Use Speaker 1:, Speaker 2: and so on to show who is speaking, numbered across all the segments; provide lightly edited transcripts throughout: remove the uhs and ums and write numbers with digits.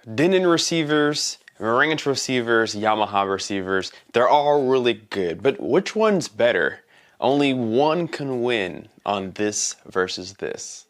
Speaker 1: Denon receivers, Marantz receivers, Yamaha receivers, they're all really good, but which one's better? Only one can win on this versus this.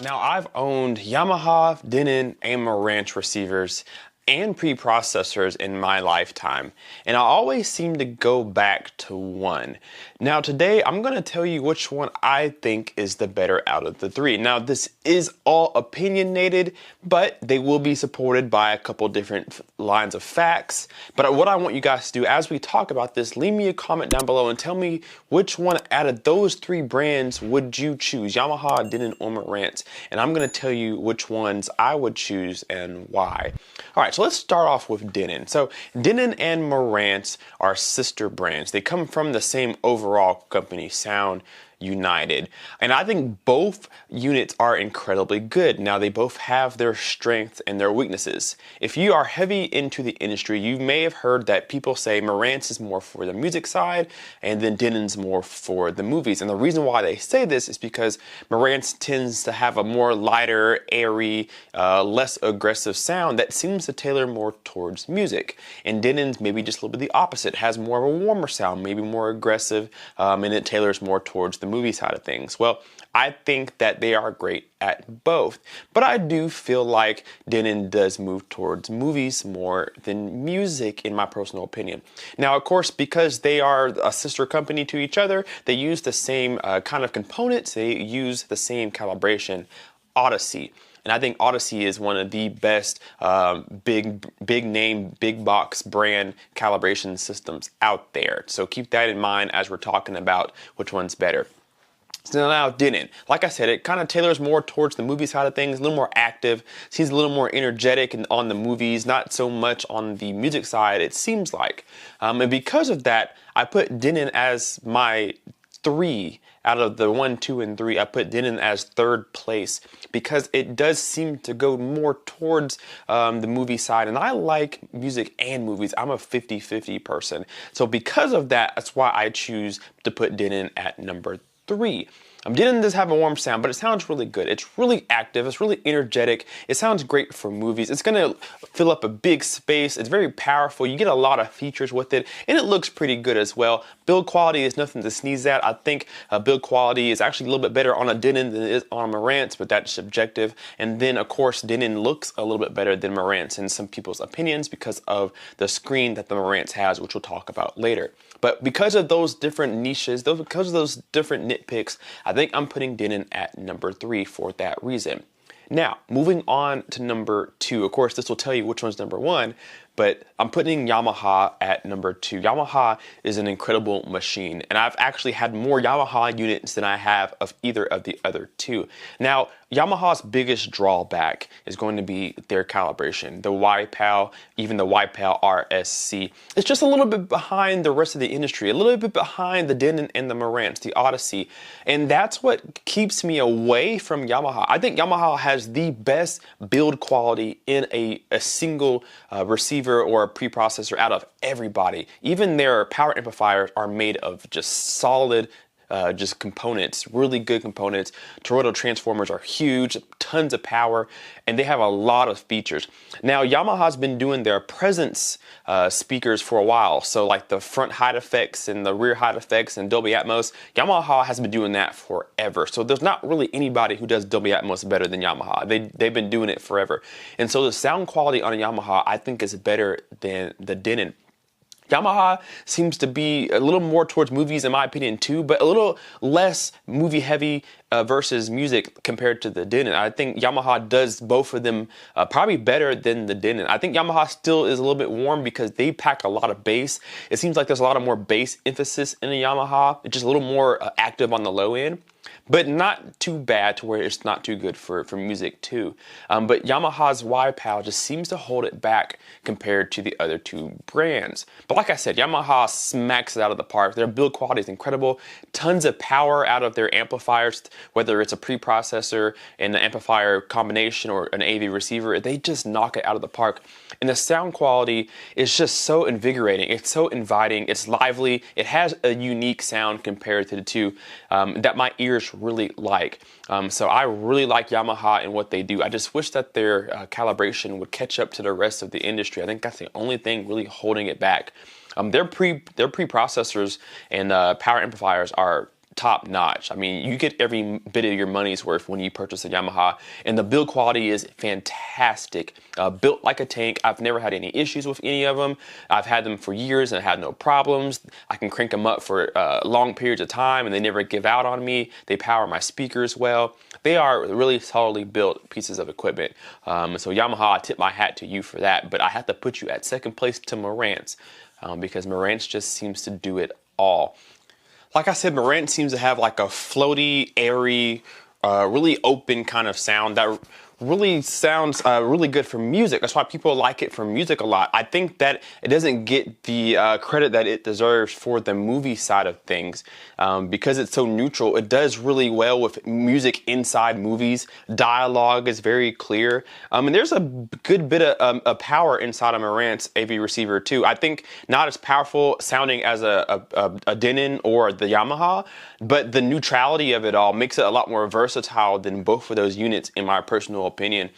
Speaker 1: Now, I've owned Yamaha, Denon, and Marantz receivers and preprocessors in my lifetime, and I always seem to go back to one. Now today I'm going to tell you which one I think is the better out of the three. Now this is all opinionated, but they will be supported by a couple different lines of facts. But what I want you guys to do as we talk about this, leave me a comment down below and tell me which one out of those three brands would you choose, Yamaha, Denon, or Marantz, and I'm going to tell you which ones I would choose and why. Alright, so let's start off with Denon. So Denon and Marantz are sister brands. They come from the same overall company, Sound United. And I think both units are incredibly good. Now they both have their strengths and their weaknesses. If you are heavy into the industry, you may have heard that people say Marantz is more for the music side and then Denon's more for the movies. And the reason why they say this is because Marantz tends to have a more lighter, airy, less aggressive sound that seems to tailor more towards music. And Denon's maybe just a little bit the opposite, has more of a warmer sound, maybe more aggressive, and it tailors more towards the movie side of things. Well, I think that they are great at both, but I do feel like Denon does move towards movies more than music in my personal opinion. Now, of course, because they are a sister company to each other, they use the same kind of components, they use the same calibration, Odyssey. And I think Odyssey is one of the best big name, big box brand calibration systems out there. So keep that in mind as we're talking about which one's better. So now Denon, like I said, it kind of tailors more towards the movie side of things, a little more active, seems a little more energetic on the movies, not so much on the music side, it seems like. And because of that, I put Denon as my 3 out of the 1, 2, and 3. I put Denon as 3rd place because it does seem to go more towards the movie side, and I like music and movies. I'm a 50-50 person, so because of that, that's why I choose to put Denon at number 3. Denon does have a warm sound, but it sounds really good. It's really active, it's really energetic, it sounds great for movies. It's gonna fill up a big space, it's very powerful, you get a lot of features with it, and it looks pretty good as well. Build quality is nothing to sneeze at. I think build quality is actually a little bit better on a Denon than it is on a Marantz, but that's subjective. And then of course Denon looks a little bit better than Marantz in some people's opinions because of the screen that the Marantz has, which we'll talk about later. But because of those different niches, because of those different nitpicks, I think I'm putting Denon at number 3 for that reason. Now, moving on to number 2. Of course, this will tell you which one's number 1, but I'm putting Yamaha at number 2. Yamaha is an incredible machine, and I've actually had more Yamaha units than I have of either of the other two. Now, Yamaha's biggest drawback is going to be their calibration. The YPAL, even the YPAL RSC, it's just a little bit behind the rest of the industry, a little bit behind the Denon and the Marantz, the Odyssey, and that's what keeps me away from Yamaha. I think Yamaha has the best build quality in a single receiver or a preprocessor out of everybody. Even their power amplifiers are made of just solid just components, really good components. Toroidal transformers are huge, tons of power, and they have a lot of features. Now, Yamaha's been doing their presence speakers for a while, so like the front hide effects and the rear hide effects and Dolby Atmos, Yamaha has been doing that forever. So there's not really anybody who does Dolby Atmos better than Yamaha. They've been doing it forever. And so the sound quality on a Yamaha, I think, is better than the Denon. Yamaha seems to be a little more towards movies in my opinion too, but a little less movie heavy versus music compared to the Denon. I think Yamaha does both of them probably better than the Denon. I think Yamaha still is a little bit warm because they pack a lot of bass. It seems like there's a lot of more bass emphasis in a Yamaha. It's just a little more active on the low end. but not too bad to where it's not too good for music too. But Yamaha's Y-Pow just seems to hold it back compared to the other two brands. But like I said, Yamaha smacks it out of the park. Their build quality is incredible. Tons of power out of their amplifiers, whether it's a preprocessor and an amplifier combination or an AV receiver, they just knock it out of the park. And the sound quality is just so invigorating. It's so inviting. It's lively. It has a unique sound compared to the two that my ears really like. So I really like Yamaha and what they do. I just wish that their calibration would catch up to the rest of the industry. I think that's the only thing really holding it back. Their preprocessors and power amplifiers are top notch. I mean, you get every bit of your money's worth when you purchase a Yamaha, and the build quality is fantastic. Built like a tank. I've never had any issues with any of them. I've had them for years and had no problems. I can crank them up for long periods of time and they never give out on me. They power my speakers well. They are really solidly built pieces of equipment. So Yamaha, I tip my hat to you for that, but I have to put you at second place to Marantz because Marantz just seems to do it all. Like I said, Marantz seems to have like a floaty, airy, really open kind of sound that really sounds really good for music. That's why people like it for music a lot. I think that it doesn't get the credit that it deserves for the movie side of things because it's so neutral. It does really well with music inside movies. Dialogue is very clear. And there's a good bit of power inside of Marantz AV receiver too. I think not as powerful sounding as a Denon or the Yamaha, but the neutrality of it all makes it a lot more versatile than both of those units in my personal opinion.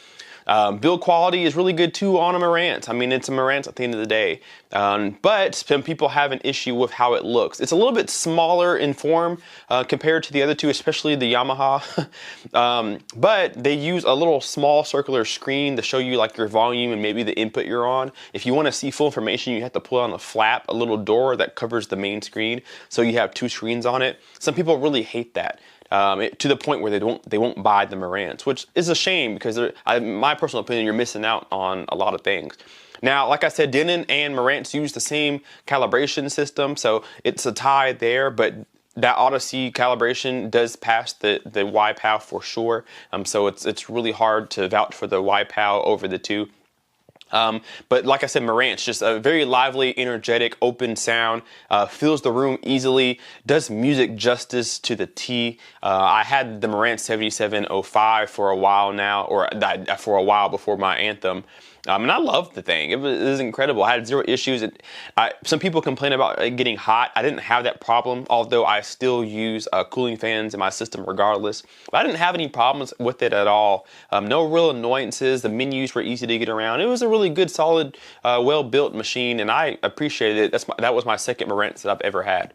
Speaker 1: Build quality is really good too on a Marantz. I mean, it's a Marantz at the end of the day. But some people have an issue with how it looks. It's a little bit smaller in form compared to the other two, especially the Yamaha. But they use a little small circular screen to show you like your volume and maybe the input you're on. If you want to see full information, you have to pull on a flap, a little door that covers the main screen. So you have two screens on it. Some people really hate that. To the point where they won't buy the Marantz, which is a shame because my personal opinion, you're missing out on a lot of things. Now, like I said, Denon and Marantz use the same calibration system, so it's a tie there, but that Odyssey calibration does pass the Y-Pow for sure. So it's really hard to vouch for the Y-Pow over the two. But like I said, Marantz, just a very lively, energetic, open sound, fills the room easily, does music justice to the T. I had the Marantz 7705 for a while now, or for a while before my Anthem. And I loved the thing. It was incredible. I had zero issues. Some people complain about it getting hot. I didn't have that problem, although I still use cooling fans in my system regardless. But I didn't have any problems with it at all. No real annoyances. The menus were easy to get around. It was a really good, solid, well-built machine, and I appreciated it. That was my second Marantz that I've ever had.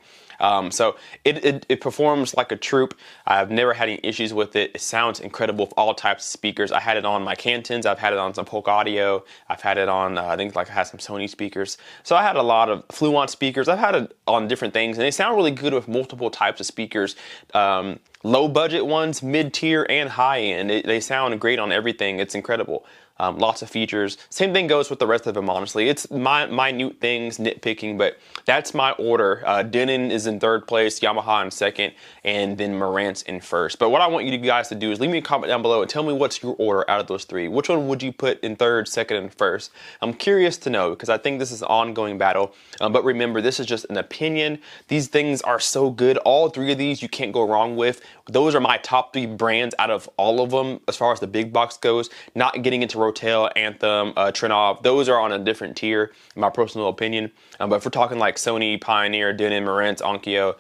Speaker 1: So it performs like a troop. I've never had any issues with it. It sounds incredible with all types of speakers. I had it on my Cantons. I've had it on some Polk Audio. I've had it on, I think like I had some Sony speakers. So I had a lot of Fluence speakers. I've had it on different things, and they sound really good with multiple types of speakers. Low budget ones, mid-tier, and high-end. They sound great on everything. It's incredible. Lots of features. Same thing goes with the rest of them, honestly. It's minute things, nitpicking, but that's my order. Denon is in third place, Yamaha in second, and then Marantz in first. But what I want you guys to do is leave me a comment down below and tell me what's your order out of those three. Which one would you put in third, second, and first? I'm curious to know because I think this is an ongoing battle. But remember, this is just an opinion. These things are so good. All three of these you can't go wrong with. Those are my top three brands out of all of them as far as the big box goes. Not getting into Rotel, Anthem, Trinov, those are on a different tier, in my personal opinion. But if we're talking like Sony, Pioneer, Denon, Marantz, Onkyo,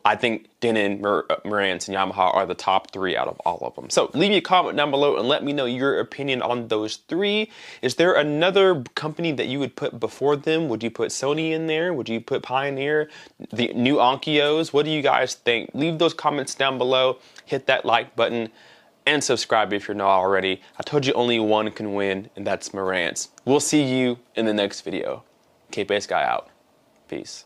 Speaker 1: I think Denon, Marantz, and Yamaha are the top three out of all of them. So leave me a comment down below and let me know your opinion on those three. Is there another company that you would put before them? Would you put Sony in there? Would you put Pioneer? The new Onkyos? What do you guys think? Leave those comments down below. Hit that like button. And subscribe if you're not already. I told you only one can win, and that's Marantz. We'll see you in the next video. K-Bass Guy out. Peace.